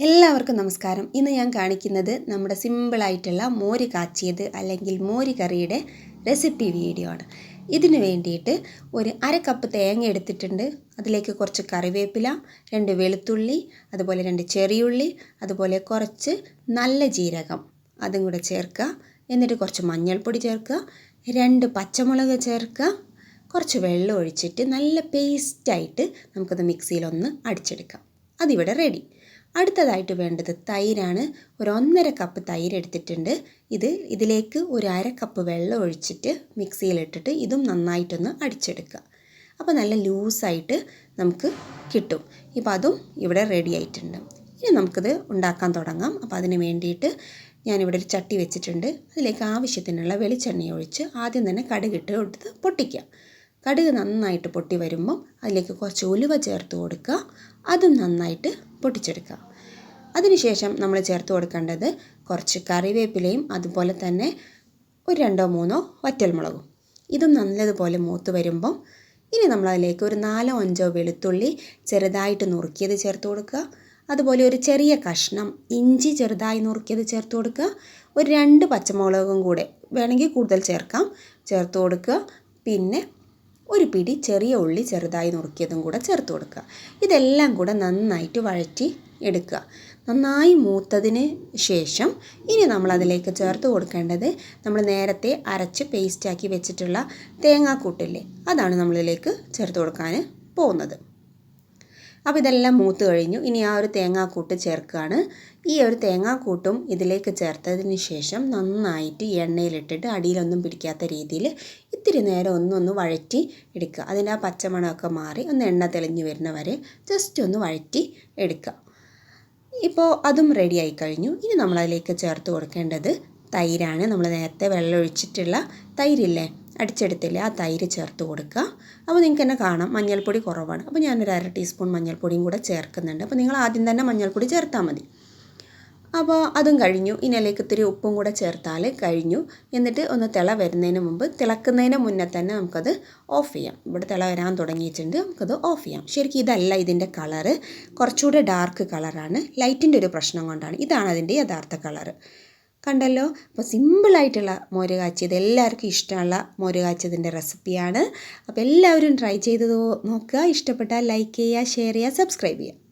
എല്ലാവർക്കും നമസ്കാരം. ഇന്ന് ഞാൻ കാണിക്കുന്നത് നമ്മുടെ സിമ്പിളായിട്ടുള്ള മോര് കാച്ചിയത് അല്ലെങ്കിൽ മോര് കറിയുടെ റെസിപ്പി വീഡിയോ ആണ്. ഇതിന് വേണ്ടിയിട്ട് ഒരു അര കപ്പ് തേങ്ങ എടുത്തിട്ടുണ്ട്. അതിലേക്ക് കുറച്ച് കറിവേപ്പില, 2 വെളുത്തുള്ളി, അതുപോലെ 2 ചെറിയുള്ളി, അതുപോലെ കുറച്ച് നല്ല ജീരകം അതും കൂടെ ചേർക്കുക. എന്നിട്ട് കുറച്ച് മഞ്ഞൾപ്പൊടി ചേർക്കുക, 2 പച്ചമുളക് ചേർക്കുക, കുറച്ച് വെള്ളം ഒഴിച്ചിട്ട് നല്ല പേസ്റ്റായിട്ട് നമുക്കത് മിക്സിയിലൊന്ന് അടിച്ചെടുക്കാം. അതിവിടെ റെഡി. അടുത്തതായിട്ട് വേണ്ടത് തൈരാണ്. ഒരു 1.5 കപ്പ് തൈര് എടുത്തിട്ടുണ്ട്. ഇതിലേക്ക് ഒരു അര കപ്പ് വെള്ളം ഒഴിച്ചിട്ട് മിക്സിയിലിട്ടിട്ട് ഇതും നന്നായിട്ടൊന്ന് അടിച്ചെടുക്കുക. അപ്പോൾ നല്ല ലൂസായിട്ട് നമുക്ക് കിട്ടും. ഇപ്പോൾ അതും ഇവിടെ റെഡി ആയിട്ടുണ്ട്. ഇനി നമുക്കിത് ഉണ്ടാക്കാൻ തുടങ്ങാം. അപ്പോൾ അതിന് വേണ്ടിയിട്ട് ഞാനിവിടെ ഒരു ചട്ടി വെച്ചിട്ടുണ്ട്. അതിലേക്ക് ആവശ്യത്തിനുള്ള വെളിച്ചെണ്ണ ഒഴിച്ച് ആദ്യം തന്നെ കടുകിട്ട് കൊടുത്ത് പൊട്ടിക്കുക. കടുക് നന്നായിട്ട് പൊട്ടി വരുമ്പം അതിലേക്ക് കുറച്ച് ഉലുവ ചേർത്ത് കൊടുക്കുക. അതും നന്നായിട്ട് പൊട്ടിച്ചെടുക്കുക. അതിനുശേഷം നമ്മൾ ചേർത്ത് കൊടുക്കേണ്ടത് കുറച്ച് കറിവേപ്പിലയും അതുപോലെ തന്നെ ഒരു 2-3 വറ്റൽമുളകും. ഇതും നല്ലതുപോലെ മൂത്ത് വരുമ്പം ഇനി നമ്മളതിലേക്ക് ഒരു 4-5 വെളുത്തുള്ളി ചെറുതായിട്ട് നുറുക്കിയത് ചേർത്ത് കൊടുക്കുക. അതുപോലെ ഒരു ചെറിയ കഷ്ണം ഇഞ്ചി ചെറുതായി നുറുക്കിയത് ചേർത്ത് കൊടുക്കുക. ഒരു 2 പച്ചമുളകും കൂടെ വേണമെങ്കിൽ കൂടുതൽ ചേർത്ത് കൊടുക്കുക. പിന്നെ ഒരു പിടി ചെറിയ ഉള്ളി ചെറുതായി നുറുക്കിയതും കൂടെ ചേർത്ത് കൊടുക്കുക. ഇതെല്ലാം കൂടെ നന്നായിട്ട് വഴറ്റി എടുക്കുക. നന്നായി മൂത്തതിന് ശേഷം ഇനി നമ്മളതിലേക്ക് ചേർത്ത് കൊടുക്കേണ്ടത് നമ്മൾ നേരത്തെ അരച്ച് പേസ്റ്റാക്കി വെച്ചിട്ടുള്ള തേങ്ങാക്കൂട്ടില്ലേ, അതാണ് നമ്മളിതിലേക്ക് ചേർത്ത് കൊടുക്കാൻ പോകുന്നത്. അപ്പോൾ ഇതെല്ലാം മൂത്ത് കഴിഞ്ഞു. ഇനി ആ ഒരു തേങ്ങാക്കൂട്ട് ചേർക്കുകയാണ്. ഈ ഒരു തേങ്ങാക്കൂട്ടും ഇതിലേക്ക് ചേർത്തതിന് ശേഷം നന്നായിട്ട് എണ്ണയിലിട്ടിട്ട് അടിയിലൊന്നും പിടിക്കാത്ത രീതിയിൽ ഇത്തിരി നേരം ഒന്ന് വഴറ്റി എടുക്കുക. അതിൻ്റെ ആ പച്ചമണമൊക്കെ മാറി ഒന്ന് എണ്ണ തെളിഞ്ഞ് വരുന്ന വരെ ജസ്റ്റ് ഒന്ന് വഴറ്റി എടുക്കുക. ഇപ്പോൾ അതും റെഡിയായി കഴിഞ്ഞു. ഇനി നമ്മളതിലേക്ക് ചേർത്ത് കൊടുക്കേണ്ടത് തൈരാണ്. നമ്മൾ നേരത്തെ വെള്ളം ഒഴിച്ചിട്ടുള്ള തൈരില്ലേ, അടിച്ചെടുത്തില്ലേ, ആ തൈര് ചേർത്ത് കൊടുക്കുക. അപ്പോൾ നിങ്ങൾക്ക് തന്നെ കാണാം മഞ്ഞൾപ്പൊടി കുറവാണ്. അപ്പോൾ ഞാനൊരു 1/2 ടീസ്പൂൺ മഞ്ഞൾപ്പൊടിയും കൂടെ ചേർക്കുന്നുണ്ട്. അപ്പോൾ നിങ്ങൾ ആദ്യം തന്നെ മഞ്ഞൾപ്പൊടി ചേർത്താൽ മതി. അപ്പോൾ അതും കഴിഞ്ഞു. ഇനി അതിലേക്ക് ഇത്തിരി ഉപ്പും കൂടെ ചേർത്താൽ കഴിഞ്ഞു. എന്നിട്ട് ഒന്ന് തിളക്കുന്നതിന് മുന്നേ തന്നെ നമുക്കത് ഓഫ് ചെയ്യാം. ഇവിടെ തിള വരാൻ തുടങ്ങിയിട്ടുണ്ട്, നമുക്കത് ഓഫ് ചെയ്യാം. ശരിക്കും ഇതല്ല ഇതിൻ്റെ കളറ്, കുറച്ചുകൂടെ ഡാർക്ക് കളറാണ്. ലൈറ്റിൻ്റെ ഒരു പ്രശ്നം കൊണ്ടാണ്. ഇതാണ് അതിൻ്റെ യഥാർത്ഥ കളറ്. കണ്ടല്ലോ. അപ്പോൾ സിമ്പിളായിട്ടുള്ള മോര് കാച്ചിയത്, എല്ലാവർക്കും ഇഷ്ടമുള്ള മോര് കാച്ചിയതിൻ്റെ റെസിപ്പിയാണ്. അപ്പോൾ എല്ലാവരും ട്രൈ ചെയ്ത് നോക്കുക. ഇഷ്ടപ്പെട്ടാൽ ലൈക്ക് ചെയ്യുക, ഷെയർ ചെയ്യുക, സബ്സ്ക്രൈബ് ചെയ്യുക.